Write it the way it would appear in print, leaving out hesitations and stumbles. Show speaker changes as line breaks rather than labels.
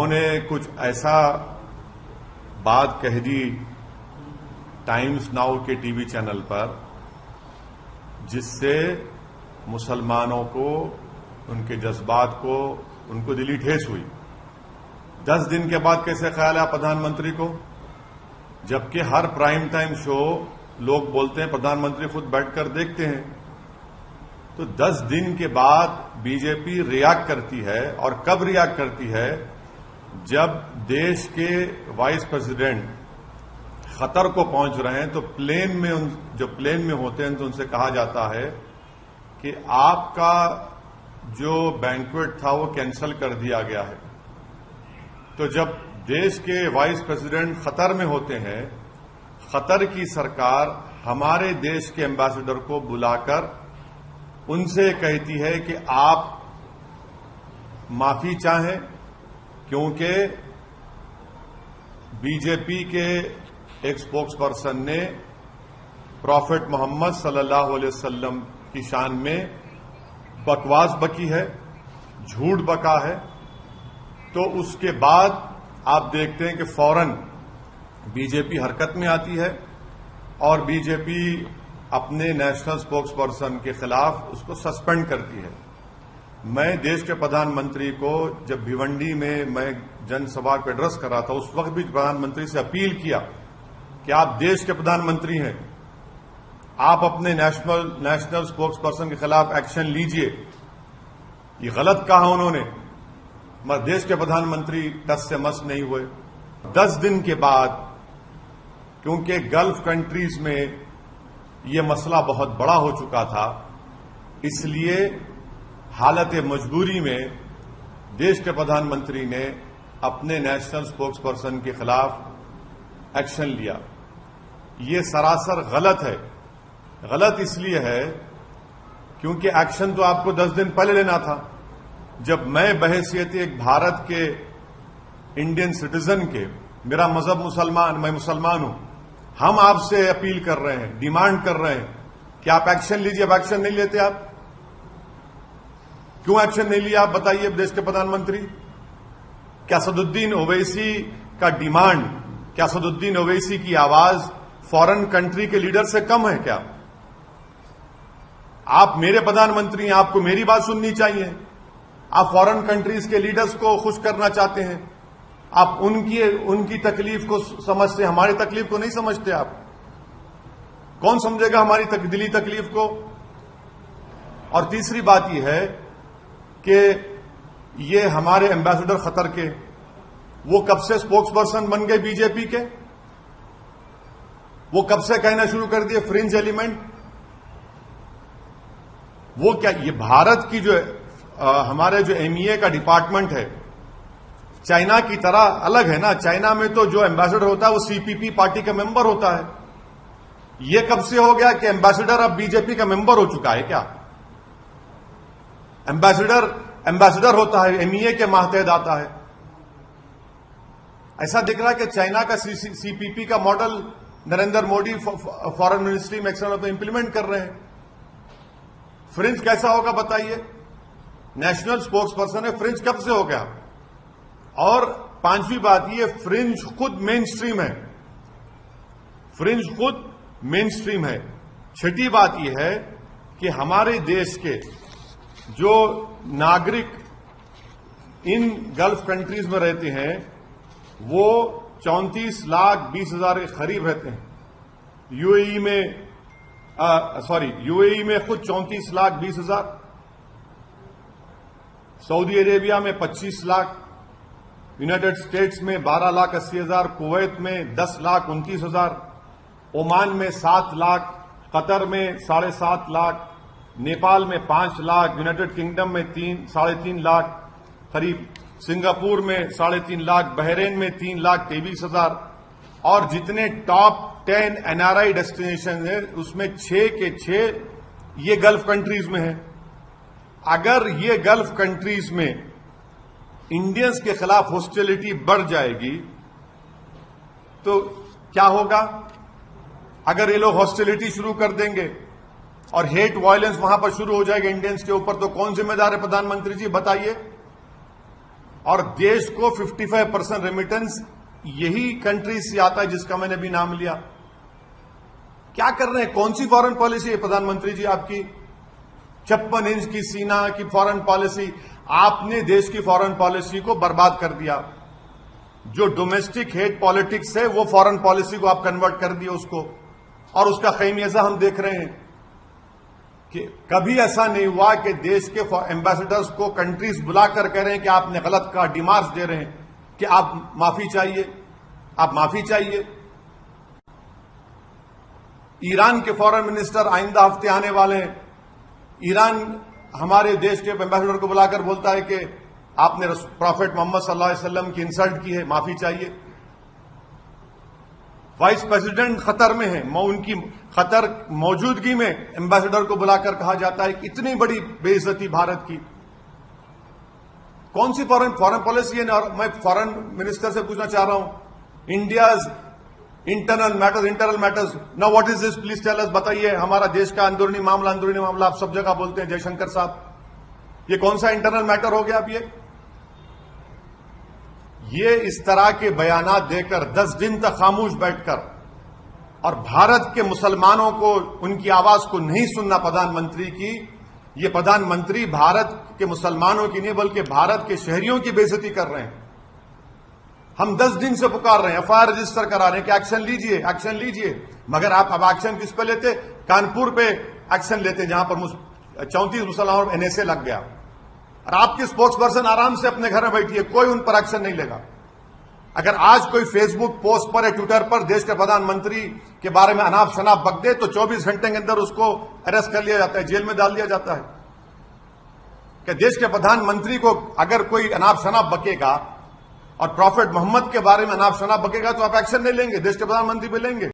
उन्होंने कुछ ऐसा बात कह दी टाइम्स नाउ के टीवी चैनल पर जिससे मुसलमानों को, उनके जज्बात को, उनको दिली ठेस हुई। 10 दिन के बाद कैसे ख्याल है प्रधानमंत्री को, जबकि हर प्राइम टाइम शो लोग बोलते हैं प्रधानमंत्री खुद बैठकर देखते हैं। तो 10 दिन के बाद बीजेपी रिएक्ट करती है, और कब रिएक्ट करती है? जब देश के वाइस प्रेसिडेंट खतर को पहुंच रहे हैं तो प्लेन में होते हैं तो उनसे कहा जाता है कि आपका जो बैंक्वेट था वो कैंसिल कर दिया गया है। तो जब देश के वाइस प्रेसिडेंट खतर में होते हैं, खतर की सरकार हमारे देश के एम्बेसडर को बुलाकर उनसे कहती है कि आप माफी चाहें, क्योंकि बीजेपी के एक स्पोक्स पर्सन ने प्रॉफेट मोहम्मद सल्लल्लाहु अलैहि वसल्लम की शान में बकवास बकी है, झूठ बका है। तो उसके बाद आप देखते हैं कि फौरन बीजेपी हरकत में आती है और बीजेपी अपने नेशनल स्पोक्स पर्सन के खिलाफ उसको सस्पेंड करती है। मैं देश के प्रधानमंत्री को जब भिवंडी में मैं जनसभा को एड्रेस कर रहा था, उस वक्त भी प्रधानमंत्री से अपील किया कि आप देश के प्रधानमंत्री हैं, आप अपने नेशनल स्पोक्स पर्सन के खिलाफ एक्शन लीजिए। ये गलत कहा उन्होंने, मगर देश के प्रधानमंत्री टस से मस नहीं हुए। 10 दिन के बाद, क्योंकि गल्फ कंट्रीज में ये मसला बहुत बड़ा हो चुका था, इसलिए हालत मजबूरी में देश के प्रधानमंत्री ने अपने नेशनल स्पोक्स पर्सन के खिलाफ एक्शन लिया। ये सरासर गलत है। गलत इसलिए है क्योंकि एक्शन तो आपको 10 दिन पहले लेना था। जब मैं बहैसियत एक भारत के इंडियन सिटीजन के, मेरा मजहब मुसलमान, मैं मुसलमान हूं, हम आपसे अपील कर रहे हैं, डिमांड कर रहे हैं कि आप एक्शन लीजिए। अब एक्शन नहीं लेते आप, क्यों एक्शन नहीं लिया आप बताइए देश के प्रधानमंत्री? क्या असदुद्दीन ओवैसी का डिमांड, क्या असदुद्दीन ओवैसी की आवाज फॉरेन कंट्री के लीडर से कम है क्या? आप मेरे प्रधानमंत्री हैं, आपको मेरी बात सुननी चाहिए। आप फॉरेन कंट्रीज के लीडर्स को खुश करना चाहते हैं, आप उनकी तकलीफ को समझते हैं, हमारी तकलीफ को नहीं समझते। आप कौन समझेगा हमारी दिली तकलीफ को? और तीसरी बात यह है कि ये हमारे एम्बेसडर खतर के, वो कब से स्पोक्स पर्सन बन गए बीजेपी के? वो कब से कहना शुरू कर दिए फ्रिंज एलिमेंट? वो क्या, ये भारत की जो हमारे जो एमईए का डिपार्टमेंट है, चाइना की तरह अलग है ना। चाइना में तो जो एम्बेसडर होता है वो सीपीपी पार्टी का मेंबर होता है। ये कब से हो गया कि एम्बेसडर अब बीजेपी का मेंबर हो चुका है क्या? एम्बेसडर होता है, एमईए के मातहत आता है। ऐसा दिख रहा है कि चाइना का सीपीपी का model Narendra Modi foreign ministry में एक्सटर्नल में इंप्लीमेंट कर रहे हैं। फ्रिंज कैसा होगा बताइए? नेशनल स्पोक्स पर्सन है, फ्रिंज कब से हो गया? और पांचवी बात, ये फ्रिंज खुद मेन स्ट्रीम है, फ्रिंज खुद मेन स्ट्रीम है। छठी बात यह है कि हमारे देश के जो नागरिक इन गल्फ कंट्रीज में रहते हैं वो 34,20,000 के करीब रहते हैं। यूएई में खुद 34,20,000, सऊदी अरेबिया में 25 लाख, यूनाइटेड स्टेट्स में 12,80,000, कुवैत में 10,29,000, ओमान में 7 लाख, कतर में 7.5 लाख, नेपाल में 5 लाख, यूनाइटेड किंगडम में 3.5 लाख करीब, सिंगापुर में 3.5 लाख, बहरीन में 3,23,000, और जितने टॉप 10 एनआरआई डेस्टिनेशन है उसमें 6 के 6 ये गल्फ कंट्रीज में है। अगर ये गल्फ कंट्रीज में इंडियंस के खिलाफ हॉस्टिलिटी बढ़ जाएगी तो क्या होगा? अगर ये लोग हॉस्टिलिटी शुरू कर देंगे और हेट वायलेंस वहां पर शुरू हो जाएगा इंडियंस के ऊपर, तो कौन जिम्मेदार है? प्रधानमंत्री जी बताइए। और देश को 55% रेमिटेंस यही कंट्री से आता है जिसका मैंने भी नाम लिया। क्या कर रहे हैं? कौन सी फॉरेन पॉलिसी है प्रधानमंत्री जी आपकी? 56 इंच की सीना की फॉरेन पॉलिसी। आपने देश की फॉरेन पॉलिसी को बर्बाद कर दिया। जो डोमेस्टिक हेट पॉलिटिक्स है वो फॉरेन पॉलिसी को आप कन्वर्ट कर दिए उसको, और उसका खैमियाजा हम देख रहे हैं कि कभी ऐसा नहीं हुआ कि देश के एम्बेसडर्स को कंट्रीज बुलाकर कह रहे हैं कि आपने गलत कहा, डिमांड्स दे रहे हैं कि आप माफी चाहिए, आप माफी चाहिए। ईरान के फॉरेन मिनिस्टर आइंदा हफ्ते आने वाले हैं। ईरान हमारे देश के एम्बेसडर को बुलाकर बोलता है कि आपने प्रॉफेट मोहम्मद सल्लल्लाहु अलैहि वसल्लम की इंसल्ट की है, माफी चाहिए। वाइस प्रेसिडेंट खतर में है, उनकी खतर मौजूदगी में एम्बेसडर को बुलाकर कहा जाता है कि इतनी बड़ी बेइज्जती भारत की। कौन सी फॉरेन पॉलिसी है? और मैं फॉरेन मिनिस्टर से पूछना चाह रहा हूं, India's internal matters now what is this, please tell us, बताइए। हमारा देश का अंदरूनी मामला आप सब जगह बोलते हैं जयशंकर साहब, ये कौन सा इंटरनल मैटर हो गया? अब ये इस तरह के बयानात देकर 10 दिन तक खामोश बैठकर और भारत के मुसलमानों को उनकी आवाज को नहीं सुनना प्रधानमंत्री की, ये प्रधानमंत्री भारत के मुसलमानों की नहीं बल्कि भारत के शहरियों की बेइज्जती कर रहे हैं। हम 10 दिन से पुकार रहे हैं, एफआईआर रजिस्टर करा रहे हैं कि एक्शन लीजिए, मगर आप अब एक्शन किस पे लेते? कानपुर पे एक्शन लेते जहां पर 34 मुसलमानों पर एनएसए लग गया, और आपके स्पोक्स पर्सन आराम से अपने घर में बैठिए, कोई उन पर एक्शन नहीं लेगा। अगर आज कोई फेसबुक पोस्ट पर या ट्विटर पर देश के प्रधानमंत्री के बारे में अनाप शनाप बक दे तो 24 घंटे के अंदर उसको अरेस्ट कर लिया जाता है, जेल में डाल दिया जाता है। कि देश के प्रधानमंत्री को अगर कोई अनाप शनाप बकेगा और प्रॉफेट मोहम्मद के बारे में अनाप शनाप बकेगा तो आप एक्शन नहीं लेंगे, देश के प्रधानमंत्री पे लेंगे।